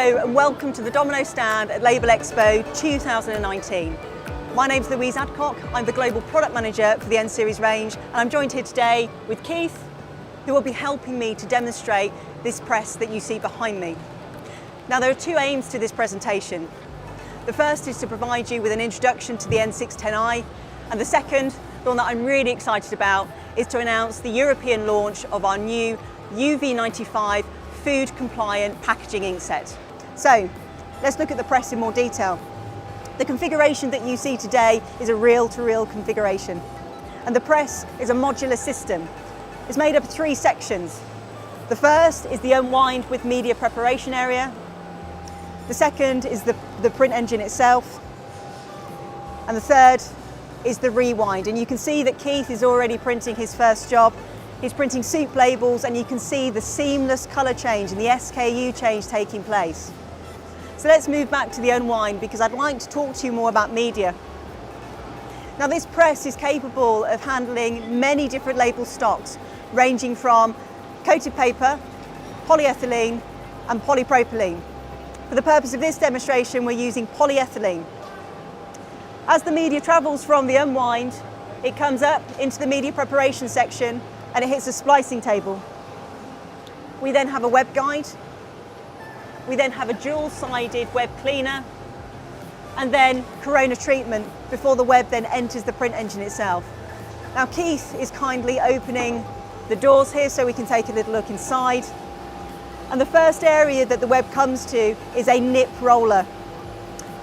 Hello and welcome to the Domino stand at Label Expo 2019. My name's Louise Adcock, I'm the Global Product Manager for the N Series range, and I'm joined here today with Keith, who will be helping me to demonstrate this press that you see behind me. Now there are two aims to this presentation. The first is to provide you with an introduction to the N610i, and the second, the one that I'm really excited about, is to announce the European launch of our new UV95 food compliant packaging inkset. So let's look at the press in more detail. The configuration that you see today is a reel-to-reel configuration, and the press is a modular system. It's made up of three sections. The first is the unwind with media preparation area. The second is the print engine itself, and the third is the rewind. And you can see that Keith is already printing his first job. He's printing soup labels, and you can see the seamless colour change and the SKU change taking place. So let's move back to the unwind, because I'd like to talk to you more about media. Now this press is capable of handling many different label stocks, ranging from coated paper, polyethylene and polypropylene. For the purpose of this demonstration, we're using polyethylene. As the media travels from the unwind, it comes up into the media preparation section and it hits a splicing table. We then have a web guide. We then have a dual-sided web cleaner, and then corona treatment before the web then enters the print engine itself. Now Keith is kindly opening the doors here so we can take a little look inside. And the first area that the web comes to is a nip roller.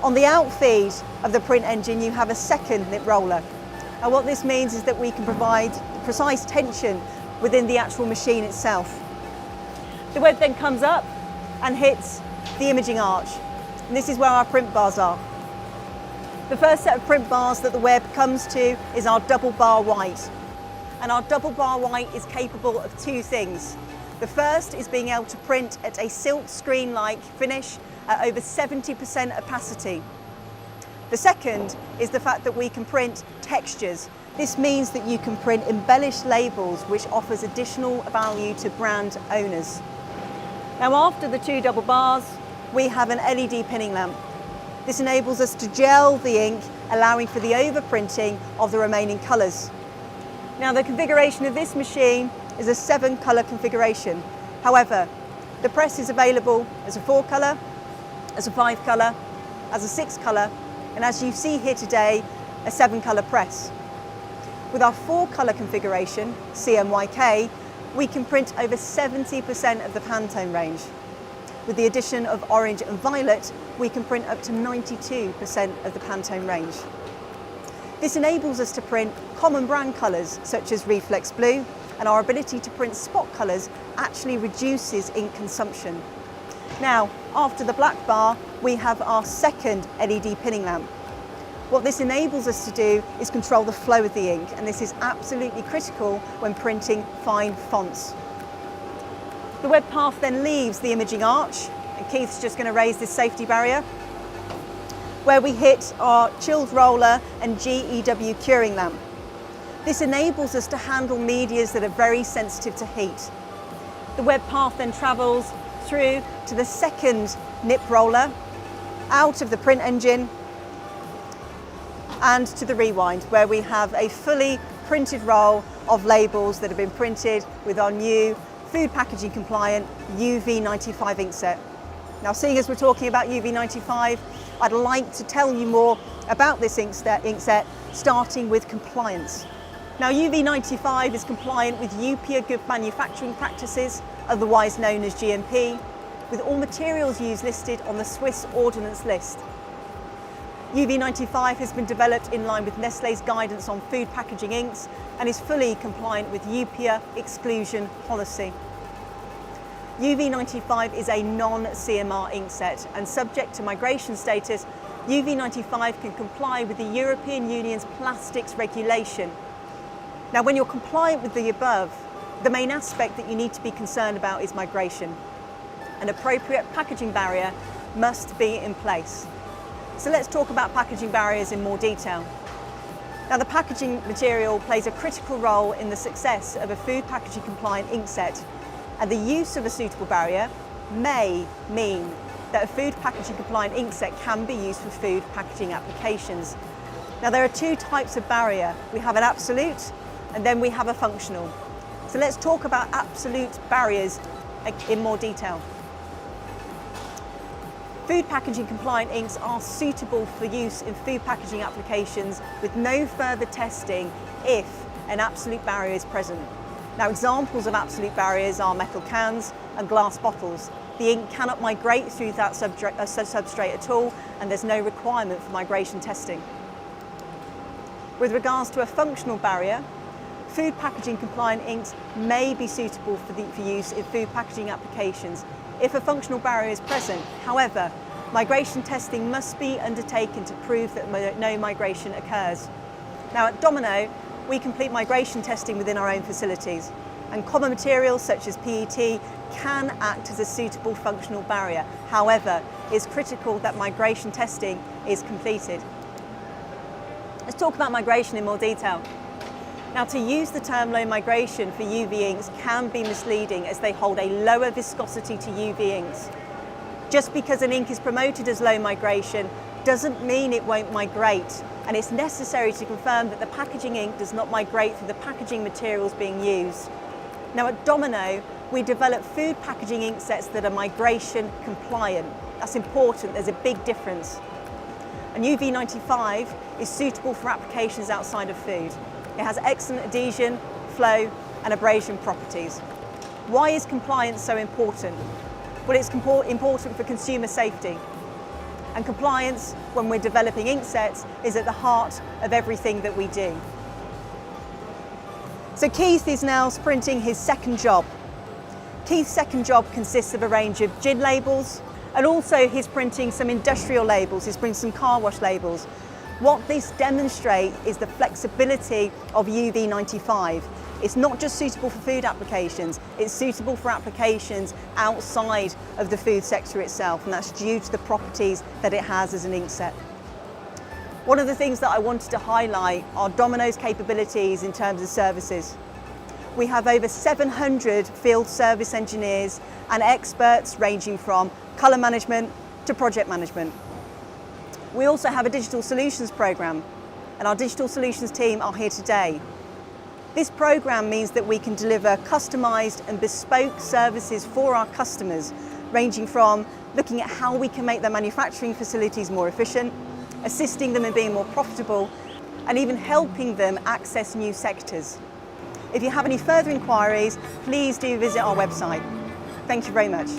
On the outfeed of the print engine, you have a second nip roller. And what this means is that we can provide precise tension within the actual machine itself. The web then comes up and hits the imaging arch. And this is where our print bars are. The first set of print bars that the web comes to is our double bar white. And our double bar white is capable of two things. The first is being able to print at a silk screen-like finish at over 70% opacity. The second is the fact that we can print textures. This means that you can print embellished labels, which offers additional value to brand owners. Now after the two double bars, we have an LED pinning lamp. This enables us to gel the ink, allowing for the overprinting of the remaining colours. Now the configuration of this machine is a 7-colour configuration. However, the press is available as a 4-colour, as a 5-colour, as a 6-colour, and as you see here today, a 7-colour press. With our 4-colour configuration, CMYK, we can print over 70% of the Pantone range. With the addition of orange and violet, we can print up to 92% of the Pantone range. This enables us to print common brand colours such as Reflex Blue, and our ability to print spot colours actually reduces ink consumption. Now, after the black bar, we have our second LED pinning lamp. What this enables us to do is control the flow of the ink, and this is absolutely critical when printing fine fonts. The web path then leaves the imaging arch, and Keith's just going to raise this safety barrier, where we hit our chilled roller and GEW curing lamp. This enables us to handle medias that are very sensitive to heat. The web path then travels through to the second nip roller, out of the print engine, and to the rewind, where we have a fully printed roll of labels that have been printed with our new food packaging compliant UV95 inkset. Now, seeing as we're talking about UV95, I'd like to tell you more about this inkset, starting with compliance. Now, UV95 is compliant with UPA Good Manufacturing Practices, otherwise known as GMP, with all materials used listed on the Swiss Ordnance List. UV95 has been developed in line with Nestlé's guidance on food packaging inks and is fully compliant with UPA exclusion policy. UV95 is a non-CMR inkset, and subject to migration status, UV95 can comply with the European Union's plastics regulation. Now, when you're compliant with the above, the main aspect that you need to be concerned about is migration. An appropriate packaging barrier must be in place. So let's talk about packaging barriers in more detail. Now, the packaging material plays a critical role in the success of a food packaging compliant inkset, and the use of a suitable barrier may mean that a food packaging compliant inkset can be used for food packaging applications. Now there are two types of barrier. We have an absolute and then we have a functional. So let's talk about absolute barriers in more detail. Food packaging compliant inks are suitable for use in food packaging applications with no further testing if an absolute barrier is present. Now examples of absolute barriers are metal cans and glass bottles. The ink cannot migrate through that substrate at all, and there's no requirement for migration testing. With regards to a functional barrier, food packaging compliant inks may be suitable for use in food packaging applications if a functional barrier is present. However, migration testing must be undertaken to prove that no migration occurs. Now at Domino, we complete migration testing within our own facilities, and common materials such as PET can act as a suitable functional barrier. However, it's critical that migration testing is completed. Let's talk about migration in more detail. Now, to use the term low migration for UV inks can be misleading as they hold a lower viscosity to UV inks. Just because an ink is promoted as low migration doesn't mean it won't migrate, and it's necessary to confirm that the packaging ink does not migrate through the packaging materials being used. Now at Domino, we develop food packaging ink sets that are migration compliant. That's important, there's a big difference. And UV95 is suitable for applications outside of food. It has excellent adhesion, flow and abrasion properties. Why is compliance so important? Well, it's important for consumer safety. And compliance, when we're developing ink sets, is at the heart of everything that we do. So Keith is now sprinting his second job. Keith's second job consists of a range of gin labels, and also he's printing some industrial labels, he's printing some car wash labels. What this demonstrates is the flexibility of UV95. It's not just suitable for food applications, it's suitable for applications outside of the food sector itself, and that's due to the properties that it has as an ink set. One of the things that I wanted to highlight are Domino's capabilities in terms of services. We have over 700 field service engineers and experts ranging from colour management to project management. We also have a digital solutions programme, and our digital solutions team are here today. This programme means that we can deliver customised and bespoke services for our customers, ranging from looking at how we can make their manufacturing facilities more efficient, assisting them in being more profitable, and even helping them access new sectors. If you have any further inquiries, please do visit our website. Thank you very much.